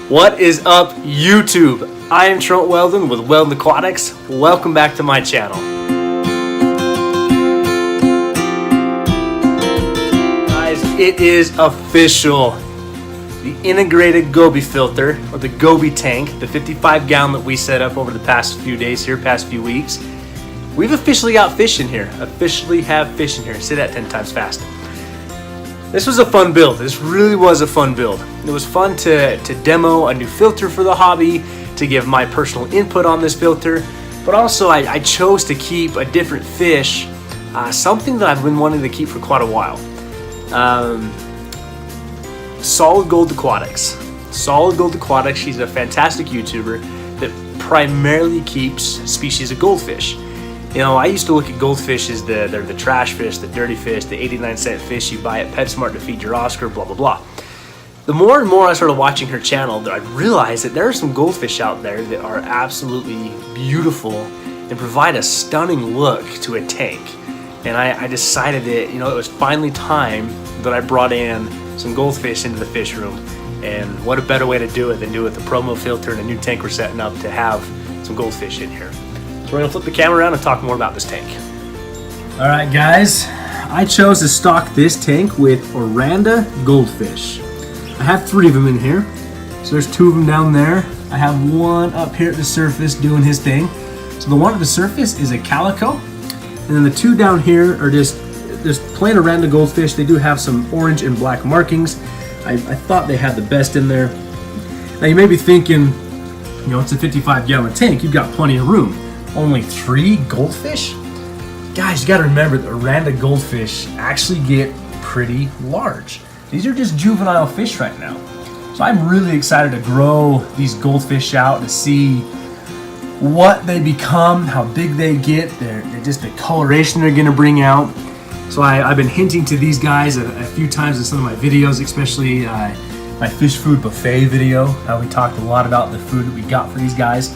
What is up, YouTube? I am Trent Wel-Don with Wel-Don Aquatics. Welcome back to my channel. Guys, it is official. The integrated Gobi filter, or the Gobi tank, the 55 gallon that we set up over the past few days here, past few weeks. We've officially got fish in here. Officially have fish in here. Say that 10 times fast. This was a fun build. This really was a fun build. It was fun to demo a new filter for the hobby, to give my personal input on this filter, but also I chose to keep a different fish, something that I've been wanting to keep for quite a while. Solid Gold Aquatics. Solid Gold Aquatics, she's a fantastic YouTuber that primarily keeps species of goldfish. You know, I used to look at goldfish as they're the trash fish, the dirty fish, the 89-cent fish you buy at PetSmart to feed your Oscar, blah, blah, blah. The more and more I started watching her channel, I realized that there are some goldfish out there that are absolutely beautiful and provide a stunning look to a tank. And I decided that, you know, it was finally time that I brought in some goldfish into the fish room. And what a better way to do it than do it with a promo filter and a new tank we're setting up to have some goldfish in here. So we're gonna flip the camera around and talk more about this tank. All right, guys, I chose to stock this tank with Oranda goldfish. I have 3 of them in here. So there's 2 of them down there. I have one up here at the surface doing his thing. So the one at the surface is a calico, and then the 2 down here are just plain Oranda goldfish. They do have some orange and black markings. I thought they had the best in there. Now you may be thinking, you know, it's a 55-gallon tank. You've got plenty of room. Only 3 goldfish? Guys, you gotta remember that Oranda goldfish actually get pretty large. These are just juvenile fish right now. So I'm really excited to grow these goldfish out to see what they become, how big they get, they're just the coloration they're gonna bring out. So I've been hinting to these guys a few times in some of my videos, especially my fish food buffet video. We talked a lot about the food that we got for these guys.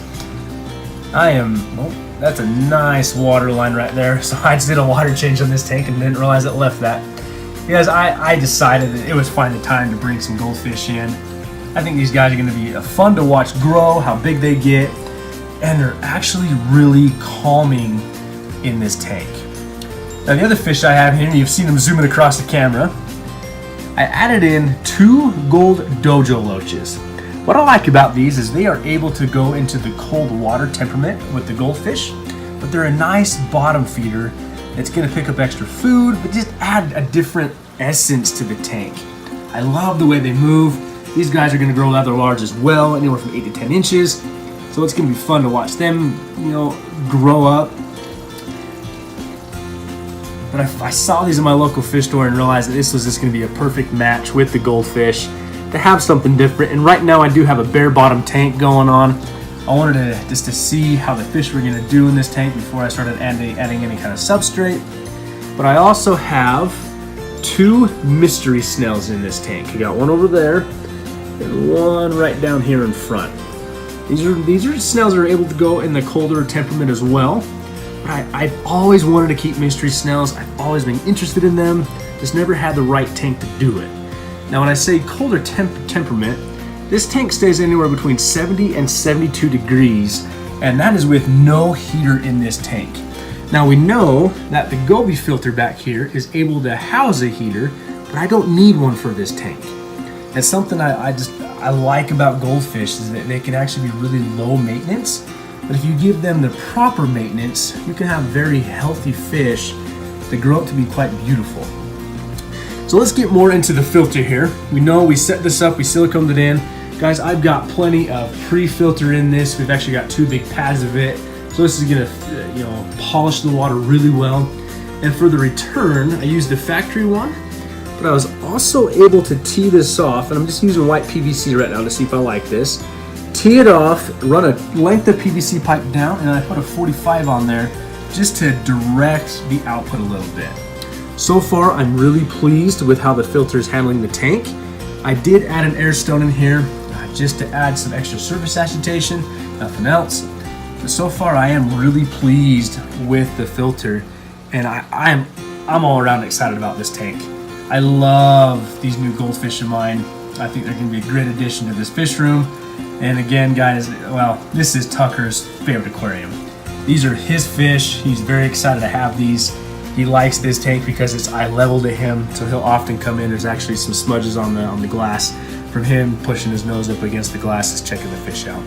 That's a nice water line right there. So I just did a water change on this tank and didn't realize it left that. Because I decided that it was finally time to bring some goldfish in. I think these guys are going to be fun to watch grow, how big they get, and they're actually really calming in this tank. Now the other fish I have here, you've seen them zooming across the camera, I added in 2 gold dojo loaches. What I like about these is they are able to go into the cold water temperament with the goldfish, but they're a nice bottom feeder. It's going to pick up extra food, but just add a different essence to the tank. I love the way they move. These guys are going to grow rather large as well, anywhere from 8 to 10 inches. So it's going to be fun to watch them, you know, grow up. But I saw these in my local fish store and realized that this was just going to be a perfect match with the goldfish to have something different. And right now I do have a bare bottom tank going on. I wanted to see how the fish were going to do in this tank before I started adding any kind of substrate. But I also have 2 mystery snails in this tank. I got one over there and one right down here in front. These are snails that are able to go in the colder temperament as well. But I've always wanted to keep mystery snails. I've always been interested in them. Just never had the right tank to do it. Now when I say colder temperament, this tank stays anywhere between 70 and 72 degrees, and that is with no heater in this tank. Now we know that the Gobi filter back here is able to house a heater, but I don't need one for this tank. It's something I like about goldfish is that they can actually be really low maintenance, but if you give them the proper maintenance, you can have very healthy fish that grow up to be quite beautiful. So let's get more into the filter here. We know we set this up, we siliconed it in. Guys, I've got plenty of pre-filter in this. We've actually got 2 big pads of it. So this is gonna, you know, polish the water really well. And for the return, I used the factory one, but I was also able to tee this off, and I'm just using white PVC right now to see if I like this. Tee it off, run a length of PVC pipe down, and I put a 45 on there just to direct the output a little bit. So far, I'm really pleased with how the filter is handling the tank. I did add an air stone in here just to add some extra surface agitation, nothing else. But so far, I am really pleased with the filter, and I'm all around excited about this tank. I love these new goldfish of mine. I think they're going to be a great addition to this fish room. And again, guys, well, this is Tucker's favorite aquarium. These are his fish. He's very excited to have these. He likes this tank because it's eye level to him, so he'll often come in. There's actually some smudges on the glass from him pushing his nose up against the glasses, checking the fish out.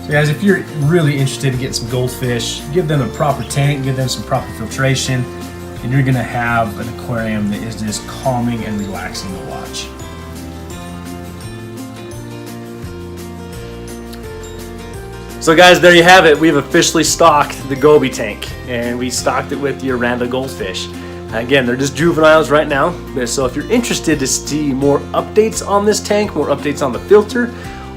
So guys, if you're really interested in getting some goldfish, give them a proper tank, give them some proper filtration, and you're gonna have an aquarium that is just calming and relaxing to watch. So guys, there you have it. We've officially stocked the Gobi tank, and we stocked it with the Orlando goldfish. Again, they're just juveniles right now, so if you're interested to see more updates on this tank, more updates on the filter,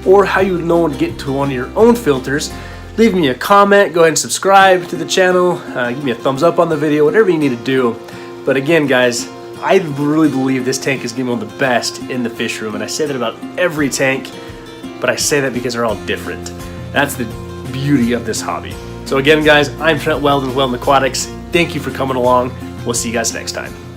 or how you would know to get to one of your own filters, leave me a comment, go ahead and subscribe to the channel, give me a thumbs up on the video, whatever you need to do. But again, guys, I really believe this tank is going to be one of the best in the fish room, and I say that about every tank, but I say that because they're all different. That's the beauty of this hobby. So again, guys, I'm Trent Wel-Don with Wel-Don Aquatics. Thank you for coming along. We'll see you guys next time.